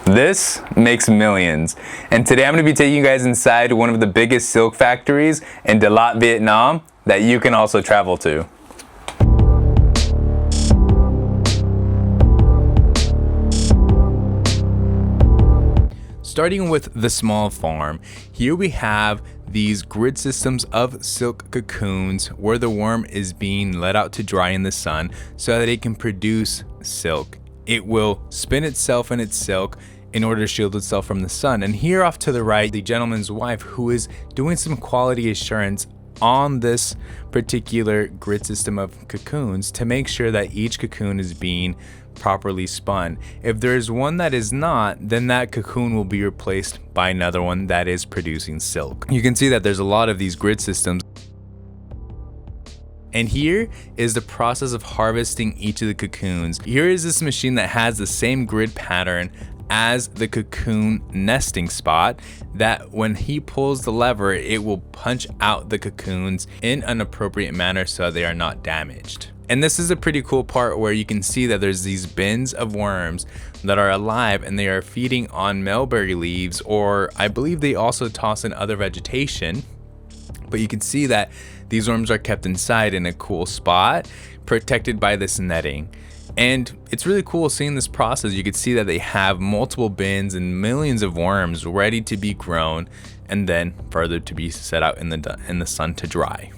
This makes millions. And today I'm going to be taking you guys inside one of the biggest silk factories in Dalat, Vietnam that you can also travel to. Starting with the small farm, here we have these grid systems of silk cocoons where the worm is being let out to dry in the sun so that it can produce silk. It will spin itself in its silk in order to shield itself from the sun. And here off to the right, the gentleman's wife, who is doing some quality assurance on this particular grid system of cocoons to make sure that each cocoon is being properly spun. If there is one that is not, then that cocoon will be replaced by another one that is producing silk. You can see that there's a lot of these grid systems. And here is the process of harvesting each of the cocoons. Here is this machine that has the same grid pattern as the cocoon nesting spot, that when he pulls the lever, it will punch out the cocoons in an appropriate manner so they are not damaged. And this is a pretty cool part where you can see that there's these bins of worms that are alive and they are feeding on mulberry leaves, or I believe they also toss in other vegetation. But you can see that these worms are kept inside in a cool spot, protected by this netting. And it's really cool seeing this process. You can see that they have multiple bins and millions of worms ready to be grown and then further to be set out in the sun to dry.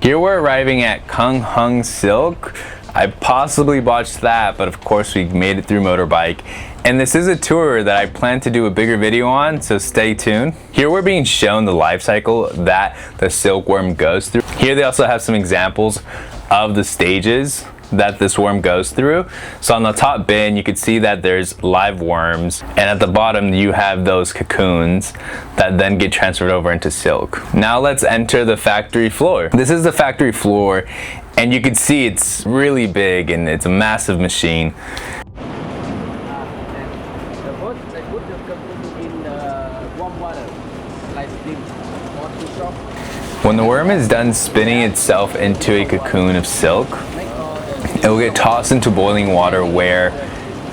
Here we're arriving at Cường Hoàn Silk. I possibly botched that, but of course we made it through motorbike. And this is a tour that I plan to do a bigger video on, so stay tuned. Here we're being shown the life cycle that the silkworm goes through. Here they also have some examples of the stages that this worm goes through. So on the top bin you can see that there's live worms, and at the bottom you have those cocoons that then get transferred over into silk. Now let's enter the factory floor. This is the factory floor, and you can see it's really big and it's a massive machine. When the worm is done spinning itself into a cocoon of silk, it will get tossed into boiling water where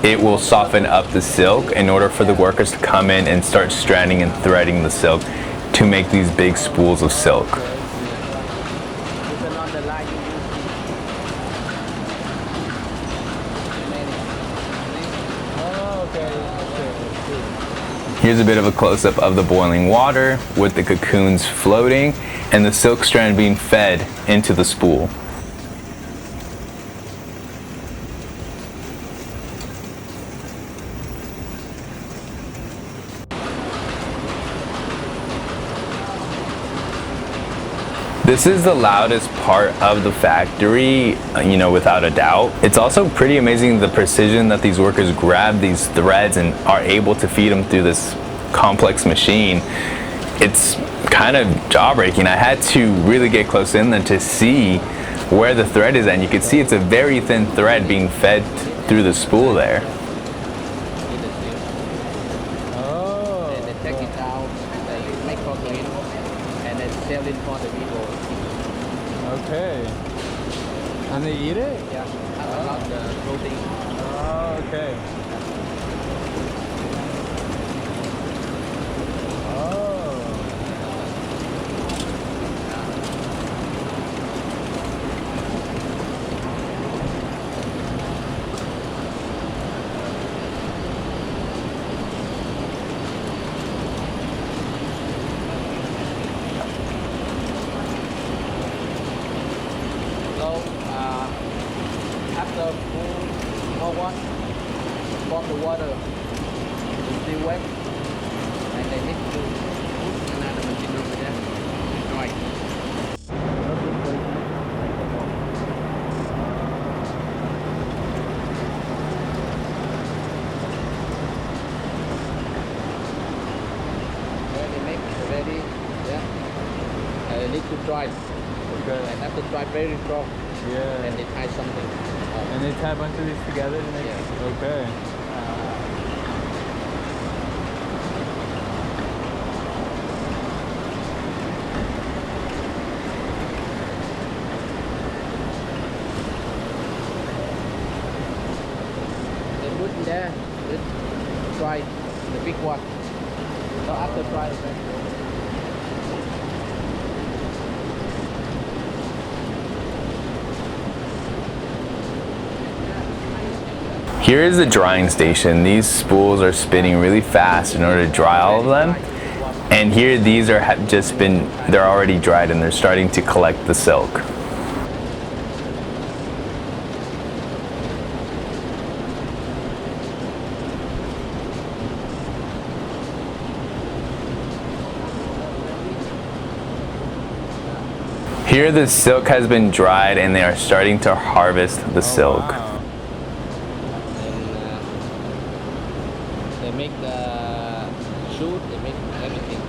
it will soften up the silk in order for the workers to come in and start stranding and threading the silk to make these big spools of silk. Here's a bit of a close-up of the boiling water with the cocoons floating and the silk strand being fed into the spool. This is the loudest part of the factory, without a doubt. It's also pretty amazing the precision that these workers grab these threads and are able to feed them through this complex machine. It's kind of jaw-breaking. I had to really get close in there to see where the thread is, and you can see it's a very thin thread being fed through the spool there. Take it out, they make protein, and then sell it for the people. Okay. And they eat it? Yeah, I love the protein. Oh, okay. After more from the water is still wet, and they need to put another machine over there. Right. When they make it ready, yeah, they need to dry. Okay. And after dry very strong, yeah. and they tie something. And they tie a bunch of these together to make okay. They put in there, it's dry, the big one. So after dry, okay. Here is the drying station. These spools are spinning really fast in order to dry all of them. And here these are they're already dried and they're starting to collect the silk. Here the silk has been dried and they are starting to harvest the silk. Wow. They make the shoot, they make everything.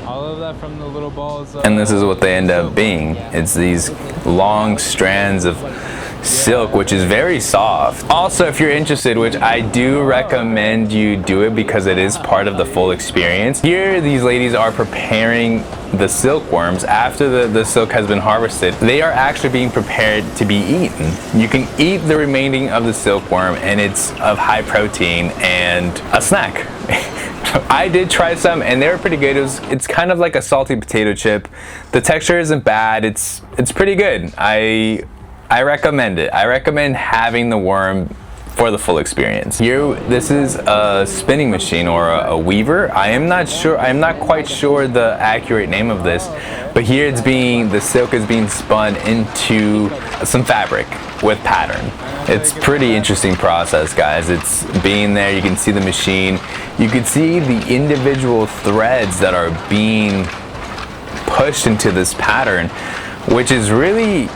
All of that from the little balls. And this is what they end up being. It's these long strands of silk, which is very soft. Also, if you're interested, which I do recommend you do it because it is part of the full experience. Here, these ladies are preparing the silkworms after the silk has been harvested. They are actually being prepared to be eaten. You can eat the remaining of the silkworm and it's of high protein and a snack. I did try some and they were pretty good. It's kind of like a salty potato chip. The texture isn't bad. It's pretty good. I recommend it. I recommend having the worm for the full experience. Here, this is a spinning machine or a weaver. I'm not quite sure the accurate name of this, but here the silk is being spun into some fabric with pattern. It's pretty interesting process, guys. It's being there, you can see the machine. You can see the individual threads that are being pushed into this pattern, which is really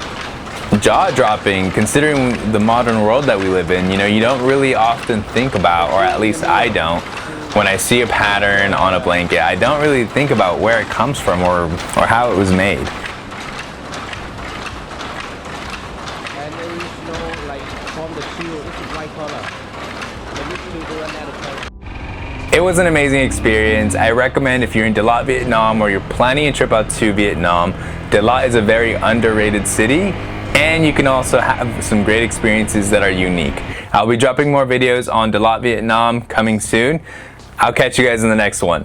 jaw-dropping considering the modern world that we live in. You know, you don't really often think about, or at least I don't, when I see a pattern on a blanket, I don't really think about where it comes from or how it was made. And there is no like from the shield, this is white color. They usually do another color. It was an amazing experience. I recommend if you're in Dalat, Vietnam, or you're planning a trip out to Vietnam, Dalat is a very underrated city. And you can also have some great experiences that are unique. I'll be dropping more videos on Dalat, Vietnam coming soon. I'll catch you guys in the next one.